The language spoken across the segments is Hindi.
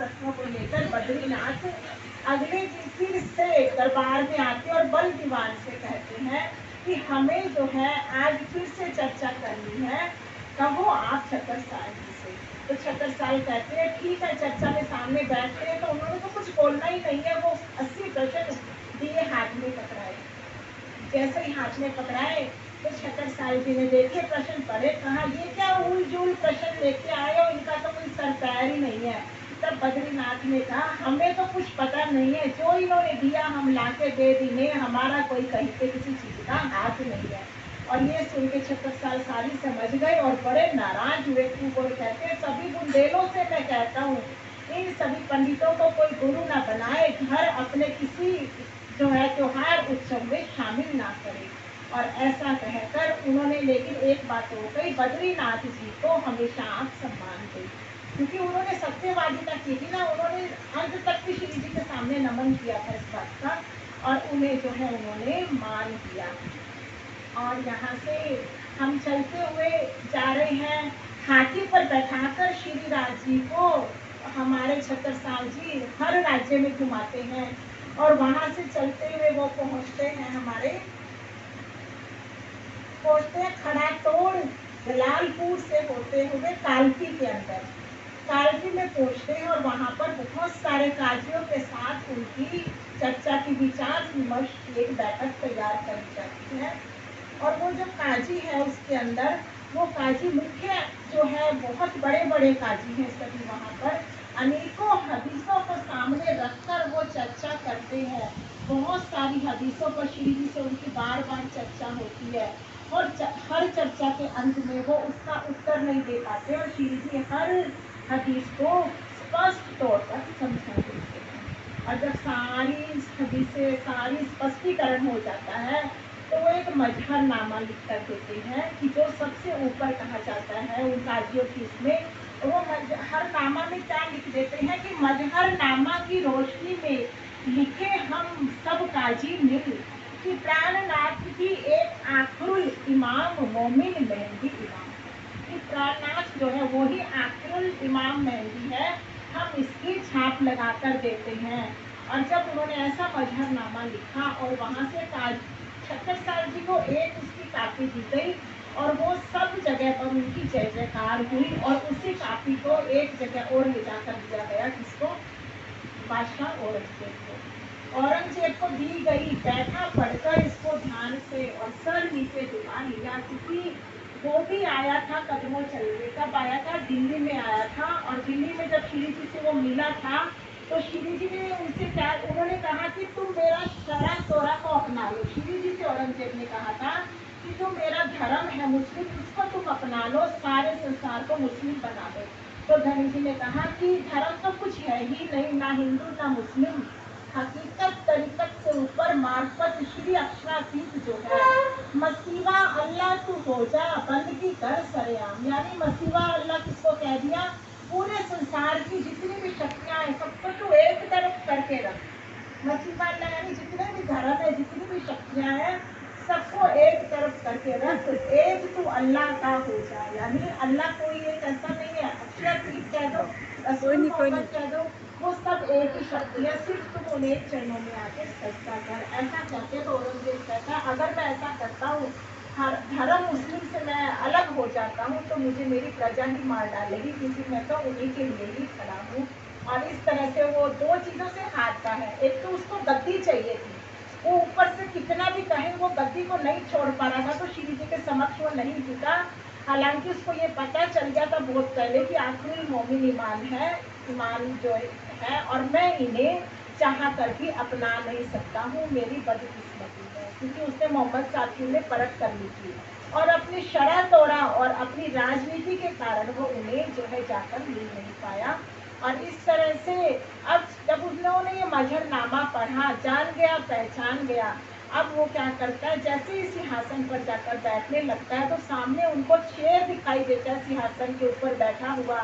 प्रश्नों को लेकर बद्रीनाथ अगले दिन फिर से दरबार में आते और बल दीवान से कहते हैं कि हमें जो है आज फिर से चर्चा करनी है, कहो आप छतरसाल जी से। तो छतरसाल कहते हैं ठीक है, चर्चा में सामने बैठते हैं। तो उन्होंने तो कुछ बोलना ही नहीं है, वो 80 प्रश्न दिए हाथ में पकड़ाए। जैसे ही हाथ में पकड़ाए तो छतरसाल जी ने देखे प्रश्न पढ़े, कहा ये क्या उलझुल प्रश्न लेके आए हो, इनका तो कोई सर पैर ही नहीं है। तब बद्रीनाथ ने कहा हमें तो कुछ पता नहीं है, जो इन्होंने दिया हम लाके दे दी, हमारा कोई कहीं पे किसी चीज का हाथ नहीं है। और ये सुन के छतरसाल सारी समझ गए और बड़े नाराज हुए। और कहते हैं सभी बुंदेलों से मैं कहता हूँ इन सभी पंडितों को कोई गुरु ना बनाए, घर अपने किसी जो है त्योहार उत्सव में शामिल ना करे। और ऐसा कहकर उन्होंने लेकिन एक बात हो गई, बद्रीनाथ जी को हमेशा आप सम्मान दें, क्योंकि उन्होंने सत्यवादिता की थी ना, उन्होंने अंत तक भी श्री जी के सामने नमन किया था इस बात का, और उन्हें जो है उन्होंने मान दिया। और यहाँ से हम चलते हुए जा रहे हैं, हाथी पर बैठाकर श्री राज जी को हमारे छतरसाल जी हर राज्य में घुमाते हैं। और वहां से चलते हुए वो पहुंचते हैं खड़ातोड़, जलालपुर से होते हुए कालपी के अंदर। कालपी में पहुंचते हैं और वहां पर बहुत सारे काजियों के साथ उनकी चर्चा की विचार विमर्श की एक बैठक तैयार करी जाती है। और वो जो काजी है उसके अंदर वो काजी मुख्य जो है बहुत बड़े बड़े काजी हैं सभी, वहाँ पर अनेकों हदीसों को सामने रखकर वो चर्चा करते हैं। बहुत सारी हदीसों पर श्री जी से उनकी बार बार चर्चा होती है और हर चर्चा के अंत में वो उसका उत्तर नहीं दे पाते और श्री जी हर हदीस को स्पष्ट तौर पर समझा देते हैं। और जब सारी हदीसें सारी स्पष्टीकरण हो जाता है तो वो एक मजहरनामा लिख कर देते हैं कि जो सबसे ऊपर कहा जाता है उन काजियों की इसमें, वो मजहरनामा में क्या लिख देते हैं कि मजहरनामा की रोशनी में लिखे हम सब काजी मिल कि प्राणनाथ की एक आखिरुल इमाम मोमिन मेहंदी इमाम, कि प्राणनाथ जो है वही आखिरुल इमाम मेहंदी है, हम इसकी छाप लगाकर देते हैं। और जब उन्होंने ऐसा मजहरनामा लिखा और वहाँ से छतरसाल जी को एक उसकी कापी दी गई और वो सब जगह पर उनकी जय जयकार हुई और उसी कापी को एक जगह और ले जाकर दिया गया, किसको, बादशाह औरंगजेब को दी गई। बैठा पढ़कर इसको ध्यान से और सर नीचे झुका लिया, क्योंकि वो भी आया था कदमों चलने, कब आया था, दिल्ली में आया था। और दिल्ली में जब श्री जी से वो मिला था तो श्री जी ने उनसे क्या, उन्होंने कहा कि तुम मेरा शरा तोरा को अपना लो। श्री जी से औरंगजेब ने कहा था कि जो मेरा धर्म है मुस्लिम, उसको तुम अपना लो, सारे संसार को मुस्लिम बना दो। तो धनी जी ने कहा कि धर्म तो कुछ है ही नहीं, ना हिंदू ना मुस्लिम, हकीकत तरीकत से ऊपर मार्फत श्री अक्षरातीत जो है, मसीवा अल्लाह तू हो जा बंदगी कर सरेआम। यानी मसीवा अल्लाह किसको कह दिया, पूरे संसार की जितनी भी शक्तियां हैं सबको तू एक तरफ करके रख। मसीवा अल्लाह यानी जितने भी धर्म है, जितनी भी शक्तियां हैं, सबको एक तरफ करके रख, एक तू अल्लाह का हो जा। यानी अल्लाह कोई एक ऐसा नहीं है, अक्षरातीत कह दो, रसूल मोहम्मद कह दो, वो सब एक ही शक्ति है, सिर्फ तुम उन्हें चरणों में आके सजदा कर। ऐसा कहते तो औरंगजेब कहता अगर मैं ऐसा करता हूँ, धर्म मुस्लिम से मैं अलग हो जाता हूँ तो मुझे मेरी प्रजा ही मार डालेगी, क्योंकि मैं तो उन्हीं के लिए ही खड़ा हूँ। और इस तरह से वो दो चीज़ों से हारता है। एक तो उसको गद्दी चाहिए थी, वो ऊपर से कितना भी कहे वो गद्दी को नहीं छोड़ पा रहा था, तो श्री जी के समक्ष वो नहीं झुका। हालांकि उसको ये पता चल गया था बहुत पहले कि आखिरी मोमिन ईमान है, ईमान जो है, और मैं इन्हें चाह कर भी अपना नहीं सकता हूँ, मेरी बदकिस्मती है, क्योंकि उसने मोहम्मद साथी में परख कर ली थी और अपनी शरह तोड़ा और अपनी राजनीति के कारण वो उन्हें जो है जाकर मिल नहीं पाया। और इस तरह से अब जब उन्होंने ये मजहरनामा पढ़ा, जान गया पहचान गया, अब वो क्या करता है, जैसे ही सिंहासन पर जाकर बैठने लगता है तो सामने उनको शेर दिखाई देता है सिंहासन के ऊपर बैठा हुआ,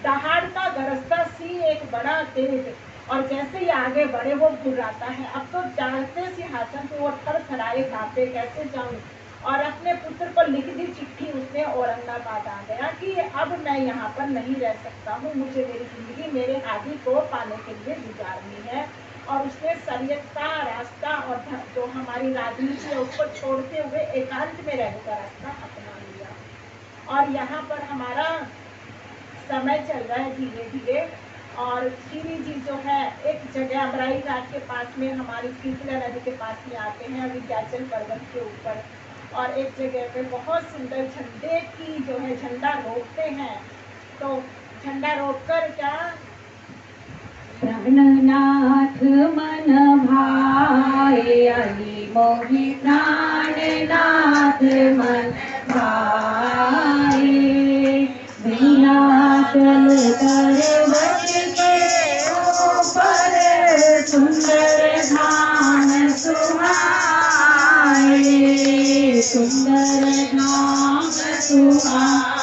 दहाड़ता गरजता सिंह एक बड़ा तेज, और जैसे ही आगे बढ़े वो घुर्राता है। अब तो जानते सिंहासन पे वो थरथराए कांपे, कैसे जाऊं, और अपने पुत्र को लिख दी चिट्ठी उसने औरंगाबाद आ गया कि अब मैं यहाँ पर नहीं रह सकता हूँ, मुझे मेरी ज़िंदगी मेरे हादी को पाने के लिए गुजारनी है। और उसने शरीयत का रास्ता और जो हमारी राजनीति है उसको छोड़ते हुए एकांत में रहने का रास्ता अपना लिया। और यहाँ पर हमारा समय चल रहा है धीरे धीरे। और श्री जी जो है एक जगह अमराई घाट के पास में हमारी कीर्तिला नदी के पास में आते हैं, विंध्याचल पर्वत के ऊपर। और एक जगह पे बहुत सुंदर झंडे की जो है झंडा रोकते हैं। तो झंडा रोककर क्या प्राणनाथ मन भाए, अली मोहि प्राणनाथ मन भाए। विंध्याचल पर्वत के ऊपर सुंदर धाम सुहाए, सुंदर धाम सुहाए।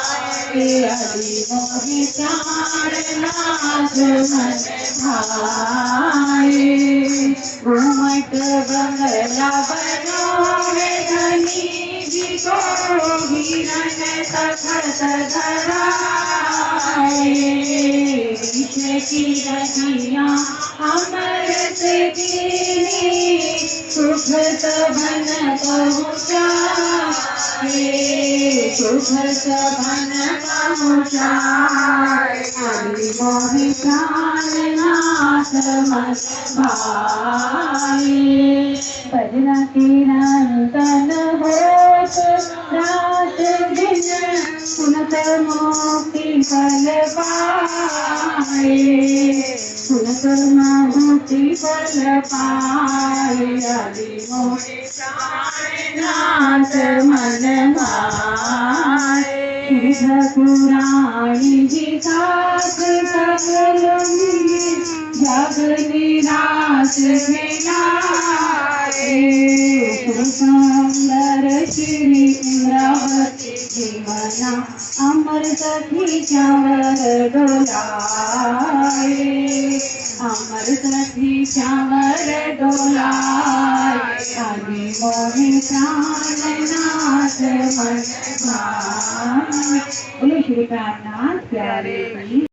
अली मोहि प्राणनाथ मन भाए। घूमट बंगला बनोरे धनी जी को, हिरन तखत धराए। विष की रहिया अमृत कीनी, सुख सभन पहुँचाए, सुख सभन पहुँचाए। अली मोहि प्राणनाथ मन भाए। भजन कीर्तन होत रात दिन, सुनत मुक्ति फल पाए, सुनत मुक्ति फल पाए। अली मोहि प्राणनाथ मन भाए। पुराणी जी साथ सकलुंगी, जग निराश मिलाए। सुंदर श्री इंद्रावती जी मना, अमर सखी चावर डोलाए, अमर सखी चावर डोलाए। अली मोहि प्राणनाथ मन भाए। बोले श्री प्राणनाथ प्यारे जी।